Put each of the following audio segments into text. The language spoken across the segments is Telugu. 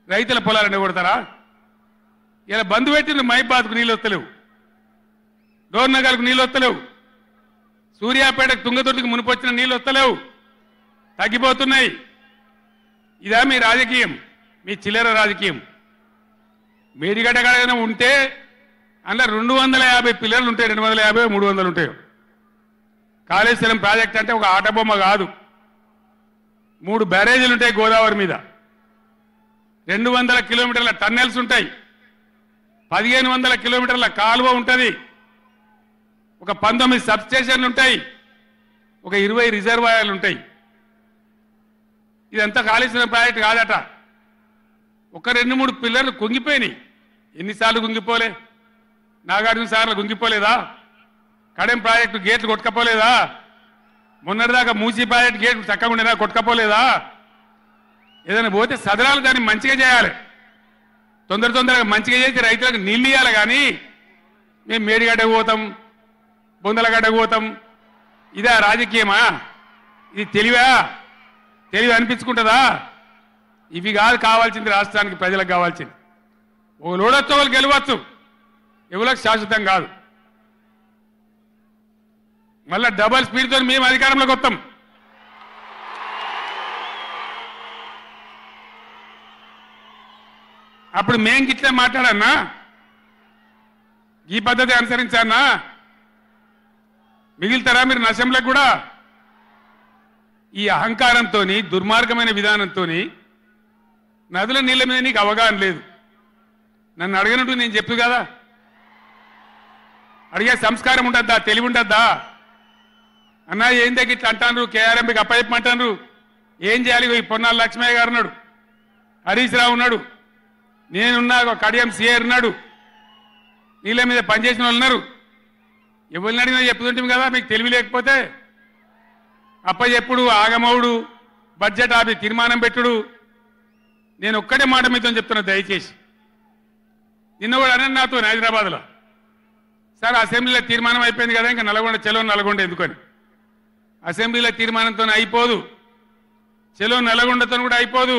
రైతుల పొలాలు కొడతారా? ఇలా బంద్ పెట్టిన మైబాద్కు నీళ్ళు వస్తలేవు, డోర్నగర్కు నీళ్ళు వస్తలేవు, సూర్యాపేటకు తుంగతుర్తికి మునిపొచ్చిన నీళ్ళు వస్తలేవు, తగ్గిపోతున్నాయి. ఇదా మీ రాజకీయం? మీ చిల్లర రాజకీయం. మేడిగడ్డ కాడ ఉంటే అందులో 250 పిల్లర్లు ఉంటాయి, 250 300 ఉంటాయి. కాళేశ్వరం ప్రాజెక్ట్ అంటే ఒక ఆట బొమ్మ కాదు. 3 బ్యారేజీలు ఉంటాయి గోదావరి మీద, 200 కిలోమీటర్ల టన్నెల్స్ ఉంటాయి, 1500 కిలోమీటర్ల కాలువ ఉంటుంది, ఒక 19 సబ్స్టేషన్లు ఉంటాయి, ఒక 20 రిజర్వాయర్లు ఉంటాయి. ఇదంతా కాళేశ్వరం ప్రాజెక్ట్ కాదట. ఒక 2-3 పిల్లర్లు కుంగిపోయినాయి. ఎన్నిసార్లు కుంగిపోలే? నాగార్జున సార్లు కుంగిపోలేదా? కడెం ప్రాజెక్టు గేట్లు కొట్టుకపోలేదా? మొన్నటిదాకా మూసీ ప్రాజెక్టు గేట్లు చక్కగా ఉండేదా? కొట్టుకపోలేదా? ఏదైనా పోతే సదరాలు దాన్ని మంచిగా చేయాలి, తొందరగా మంచిగా చేసి రైతులకు నీళ్ళు ఇవ్వాలి. కానీ మేము మేడిగడ్డకు పోతాం, బొందలగడ్డకు పోతాం, ఇదా రాజకీయమా? ఇది తెలివి అనిపించుకుంటుందా? ఇవి కాదు కావాల్సింది, రాష్ట్రానికి ప్రజలకు కావాల్సింది. ఓ లోడొచ్చు, వాళ్ళు గెలవచ్చు, ఎవరికి శాశ్వతం కాదు. మళ్ళా డబల్ స్పీడ్తో మేము అధికారంలోకి వస్తాం. అప్పుడు మేం గిట్లే మాట్లాడన్నా, ఈ పద్ధతి అనుసరించానా? మిగిలితారా మీరు నశంలకు కూడా? ఈ అహంకారంతో, దుర్మార్గమైన విధానంతో నదుల నీళ్ళ మీద నీకు అవగాహన లేదు. నన్ను అడగనట్టు నేను చెప్పు కదా, అడిగే సంస్కారం ఉంటుందా? తెలివి ఉంటుందా? అన్నా ఏం దగ్గర ఇట్లా అంటాను, కేఆర్ఎంపీకి అప్పచెప్పమంటాను, ఏం చేయాలి? ఈ పొన్నాల లక్ష్మయ్య గారు ఉన్నాడు, హరీష్ రావు ఉన్నాడు, నేనున్నా, కడియం సిఆర్ ఉన్నాడు, నీళ్ళ మీద పనిచేసిన వాళ్ళు ఉన్నారు. ఎవరిని అడిగినా చెప్తుంటాం కదా. మీకు తెలివి లేకపోతే అప్పచెప్పుడు, ఆగమవుడు, బడ్జెట్ ఆపి తీర్మానం పెట్టుడు. నేను ఒక్కటే మాట మీతో చెప్తున్నా, దయచేసి. నిన్న కూడా అన్నాను నాతో హైదరాబాద్లో, సార్ అసెంబ్లీలో తీర్మానం అయిపోయింది కదా, ఇంకా నల్గొండ, చెలో నల్గొండ ఎందుకని. అసెంబ్లీలో తీర్మానంతో అయిపోదు, చెలో నల్గొండతో కూడా అయిపోదు.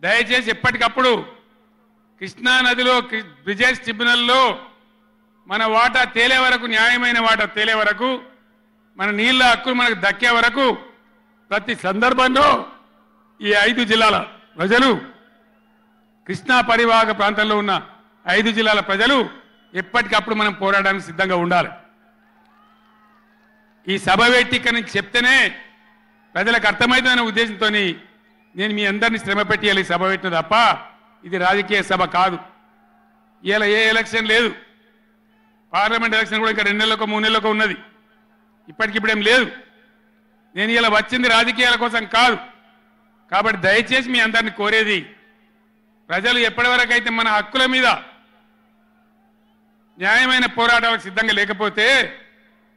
దయచేసి ఎప్పటికప్పుడు కృష్ణా నదిలో బ్రిజేష్ ట్రిబ్యునల్లో మన వాటా తేలే వరకు, న్యాయమైన వాటా తేలే వరకు, మన నీళ్ళ హక్కులు మనకు దక్కే వరకు ప్రతి సందర్భంలో ఈ 5 జిల్లాల ప్రజలు, కృష్ణా పరివాహక ప్రాంతంలో ఉన్న 5 జిల్లాల ప్రజలు ఎప్పటికప్పుడు మనం పోరాడడానికి సిద్ధంగా ఉండాలి. ఈ సభ వేదిక నుంచి చెప్తేనే ప్రజలకు అర్థమవుతుందనే ఉద్దేశంతో నేను మీ అందరినీ శ్రమ పెట్టేయాలి సభ పెట్టిన తప్ప ఇది రాజకీయ సభ కాదు. ఇలా ఏ ఎలక్షన్ లేదు, పార్లమెంట్ ఎలక్షన్ కూడా ఇంకా 2 నెలలకు 3 నెలలకు ఉన్నది, ఇప్పటికిప్పుడేం లేదు. నేను ఇలా వచ్చింది రాజకీయాల కోసం కాదు. కాబట్టి దయచేసి మీ అందరిని కోరేది, ప్రజలు ఎప్పటివరకు అయితే మన హక్కుల మీద న్యాయమైన పోరాటాలకు సిద్ధంగా లేకపోతే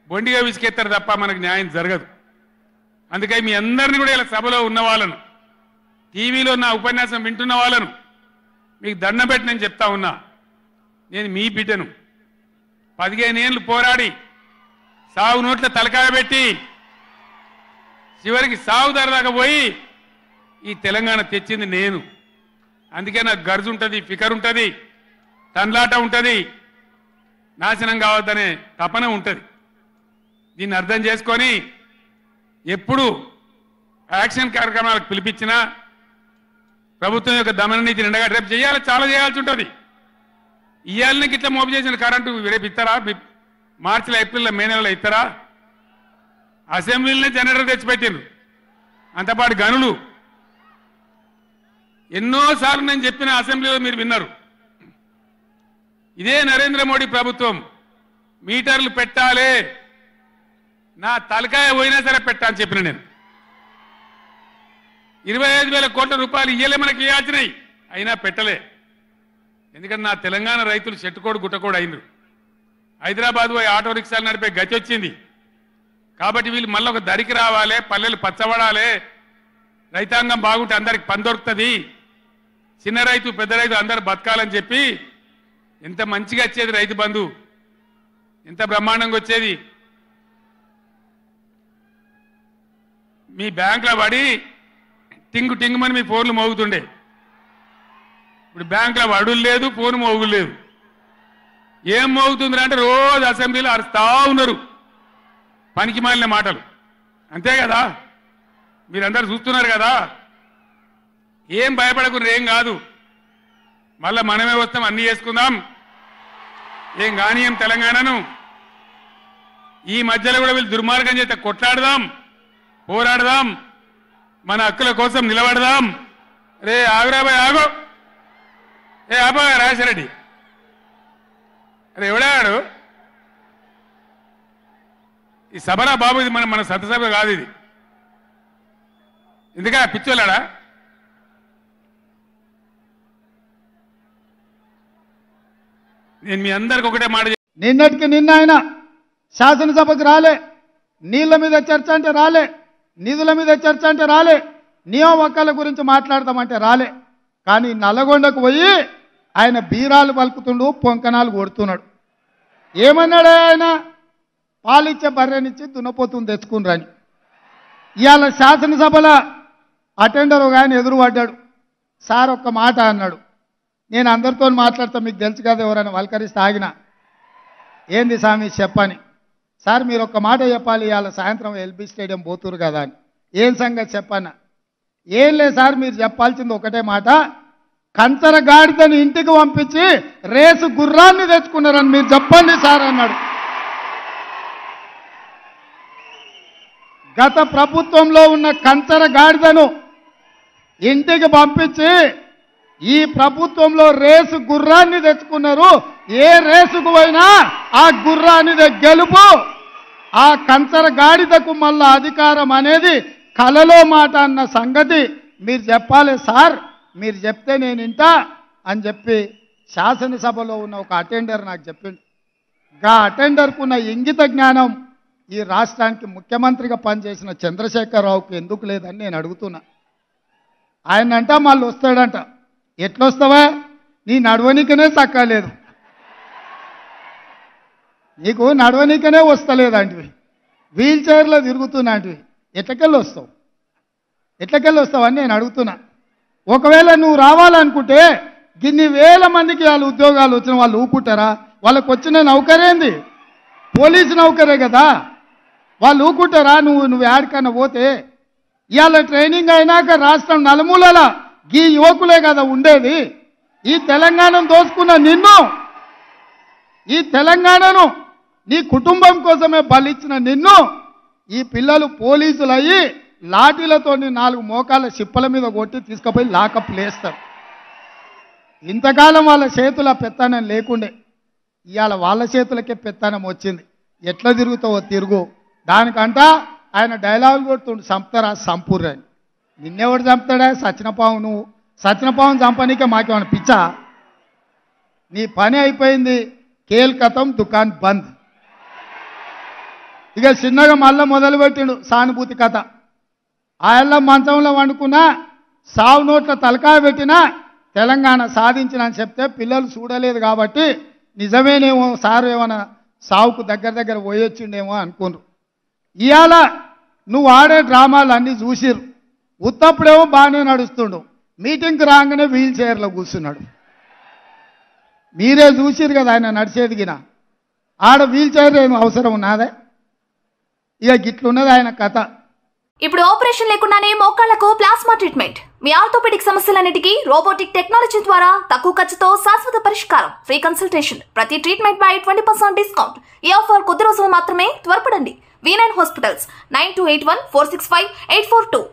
బొండిగా విసికెత్తారు తప్ప మనకు న్యాయం జరగదు. అందుకని మీ అందరినీ కూడా ఇలా సభలో ఉన్న వాళ్ళను, టీవీలో నా ఉపన్యాసం వింటున్న వాళ్ళను మీకు దండం పెట్టి నేను చెప్తా ఉన్నా, నేను మీ బిడ్డను. 15 ఏళ్ళు పోరాడి సాగు నోట్ల తలకాయ పెట్టి చివరికి సాగు ధరదాకా పోయి ఈ తెలంగాణ తెచ్చింది నేను. అందుకే నాకు గర్జు ఉంటుంది, ఫికర్ ఉంటుంది, తండ్లాట ఉంటుంది, నాశనం కావద్దనే తపన ఉంటుంది. దీన్ని అర్థం చేసుకొని ఎప్పుడు యాక్షన్ కార్యక్రమాలకు పిలిపించినా ప్రభుత్వం యొక్క దమన నీతిని ఎండగట్టి రేపు చేయాలి, చాలా చేయాల్సి ఉంటుంది. ఇవాళకి ఇట్లా మోపు చేసిన కరెంటు రేపు ఇస్తారా? మార్చిలో, ఏప్రిల్లో, మే నెలలో ఇస్తారా? అసెంబ్లీలోనే జనరేటర్ తెచ్చిపెట్టిండ్రు, అంతపాటు గనులు. ఎన్నోసార్లు నేను చెప్పిన అసెంబ్లీలో మీరు విన్నారు. ఇదే నరేంద్ర మోడీ ప్రభుత్వం మీటర్లు పెట్టాలి, నా తలకాయ పోయినా సరే పెట్టాలని చెప్పిన నేను. 25,000 కోట్ల రూపాయలు ఇయ్యలే మనకి ఇవ్వాల్సినాయి, అయినా పెట్టలే. ఎందుకంటే నా తెలంగాణ రైతులు చెట్టుకోడు గుట్టకోడు అయినరు. హైదరాబాద్ పోయి ఆటో రిక్షాలు నడిపే గతి వచ్చింది. కాబట్టి వీళ్ళు మళ్ళీ ఒక దరికి రావాలి, పల్లెలు పచ్చబడాలి, రైతాంగం బాగుంటే అందరికి పని దొరుకుతుంది, చిన్న రైతు పెద్ద రైతు అందరు బతకాలని చెప్పి ఎంత మంచిగా వచ్చేది రైతు బంధు, ఎంత బ్రహ్మాండంగా వచ్చేది. మీ బ్యాంకులో పడి టింగు టింగుమని మీ ఫోన్లు మోగుతుండే. ఇప్పుడు బ్యాంకులో వడులు లేదు, ఫోన్ మోగులు లేదు. ఏం మోగుతుంది అంటే రోజు అసెంబ్లీలో అరుస్తా ఉన్నారు పనికి మాలిన మాటలు. అంతే కదా, మీరందరూ చూస్తున్నారు కదా. ఏం భయపడకుండా ఏం కాదు, మళ్ళా మనమే వస్తాం, అన్ని చేసుకుందాం, ఏం కానీయం తెలంగాణను. ఈ మధ్యలో కూడా వీళ్ళు దుర్మార్గం చేస్తే కొట్లాడదాం, పోరాడదాం, మన హక్కుల కోసం నిలబడదాం. రే ఆగురాబాయ్ ఆగో, ఏ ఆబా రాజశరెడ్డి, అరే ఎవడాడు ఈ సభరా బాబు, ఇది మన సభ కాదు ఇది. ఎందుక పిచ్చోళ్ళాడా? నేను మీ అందరికి ఒకటే మాట, నిన్నటికి నిన్న ఆయన శాసనసభకు రాలే, నీళ్ల మీద చర్చ అంటే రాలే, నిధుల మీద చర్చ అంటే రాలే, నియామకాల గురించి మాట్లాడదామంటే రాలే. కానీ నల్లగొండకు పోయి ఆయన బీరాలు పలుకుతుండు, పొంకనాలు కొడుతున్నాడు. ఏమన్నాడు ఆయన? పాలిచ్చే బర్రెనిచ్చి దున్నపోతుని తెచ్చుకుని. ఇవాళ శాసనసభలో అటెండర్ ఒక ఆయన ఎదురుపడ్డాడు. సార్ ఒక్క మాట అన్నాడు. నేను అందరితో మాట్లాడతా, మీకు తెలుసు కదా, ఎవరైనా వల్కరిస్తే ఆగిన. ఏంది స్వామి చెప్పని. సార్ మీరు ఒక్క మాట చెప్పాలి, ఇవాళ సాయంత్రం ఎల్బీ స్టేడియం పోతురు కదా అని. ఏం సంగతి చెప్పన్న? ఏం లేదు సార్, మీరు చెప్పాల్సింది ఒకటే మాట, కంచర గాడిదని ఇంటికి పంపించి రేసు గుర్రాన్ని తెచ్చుకున్నారని మీరు చెప్పండి సార్ అన్నాడు. గత ప్రభుత్వంలో ఉన్న కంచర గాడిదను ఇంటికి పంపించి ఈ ప్రభుత్వంలో రేసు గుర్రాన్ని తెచ్చుకున్నారు. ఏ రేసుకు పోయినా ఆ గుర్రాన్ని గెలుపు. ఆ కంచర గాడిదకు మళ్ళా అధికారం అనేది కలలో మాట అన్న సంగతి మీరు చెప్పాలి సార్, మీరు చెప్తే నేను ఇంటా అని చెప్పి శాసనసభలో ఉన్న ఒక అటెండర్ నాకు చెప్పిండు. గా అటెండర్కున్న ఇంగిత జ్ఞానం ఈ రాష్ట్రానికి ముఖ్యమంత్రిగా పనిచేసిన చంద్రశేఖరరావుకి ఎందుకు లేదని నేను అడుగుతున్నా. ఆయన అంట మళ్ళీ వస్తాడంట. ఎట్లొస్తావా? నీ నడవనికనే చక్కలేదు, నీకు నడవనికనే వస్తలేదంటివి, వీల్ చైర్లో తిరుగుతున్నాంటివి, ఎట్లకెళ్ళి వస్తావు? ఎట్లకెళ్ళి వస్తావని నేను అడుగుతున్నా. ఒకవేళ నువ్వు రావాలనుకుంటే గిన్ని వేల మందికి వాళ్ళ ఉద్యోగాలు వచ్చిన వాళ్ళు ఊకుంటారా? వాళ్ళకు వచ్చిన నౌకరేంది? పోలీసు నౌకరే కదా, వాళ్ళు ఊకుంటారా? నువ్వు యాడికన్నా పోతే ఇవాళ ట్రైనింగ్ అయినాక రాష్ట్రం నలుమూలల ఈ యువకులే కదా ఉండేది. ఈ తెలంగాణను దోచుకున్న నిన్ను, ఈ తెలంగాణను నీ కుటుంబం కోసమే బలిచ్చిన నిన్ను ఈ పిల్లలు పోలీసులు అయ్యి లాఠీలతో 4 మోకాళ్ళ చిప్పల మీద కొట్టి తీసుకుపోయి లాకప్ లేస్తారు. ఇంతకాలం వాళ్ళ చేతుల పెత్తనం లేకుండే, ఇవాళ వాళ్ళ చేతులకే పెత్తనం వచ్చింది. ఎట్లా తిరుగుతావో తిరుగు. దానికంట ఆయన డైలాగులు కొడుతుండు, సంపుతారా సంపూర్ అని. నిన్నెవడు చంపుతాడా? సచినపావు. నువ్వు సచినపావును చంపనీకే మాకేమన్నా పిచ్చా? నీ పని అయిపోయింది, కేల్కతం దుకాన్ బంద్. ఇక చిన్నగా మళ్ళీ మొదలుపెట్టిండు సానుభూతి కథ. ఆయన మంచంలో వండుకున్నా, సావు నోట్ల తలకాయ పెట్టినా తెలంగాణ సాధించిన అని చెప్తే పిల్లలు చూడలేదు కాబట్టి నిజమేనేమో సారు ఏమైనా సావుకు దగ్గర పోయొచ్చిండేమో అనుకున్నారు. ఇవాళ నువ్వు ఆడే డ్రామాలు అన్నీ చూసిరు. ఉత్తప్పుడేమో బాగానే నడుస్తుండు, మీటింగ్కి రాగానే వీల్ చైర్లో కూర్చున్నాడు. మీరే చూసిరు కదా ఆయన నడిచేదిగిన. ఆడ వీల్ చైర్ ఏమో అవసరం ఉన్నదే? ఇక గిట్లున్నది ఆయన కథ. ఇప్పుడు ఆపరేషన్ లేకుండానే మోకాళ్లకు ప్లాస్మా ట్రీట్మెంట్. మీ ఆర్థోపెడిక్ సమస్యలన్నిటికీ రోబోటిక్ టెక్నాలజీ ద్వారా తక్కువ ఖర్చుతో శాశ్వత పరిష్కారం. Free consultation. ప్రతి ట్రీట్మెంట్ పై 20% డిస్కౌంట్. ఈ ఆఫర్ కొద్ది రోజులు మాత్రమే. త్వరపడండి. V9 hospitals 9281465842.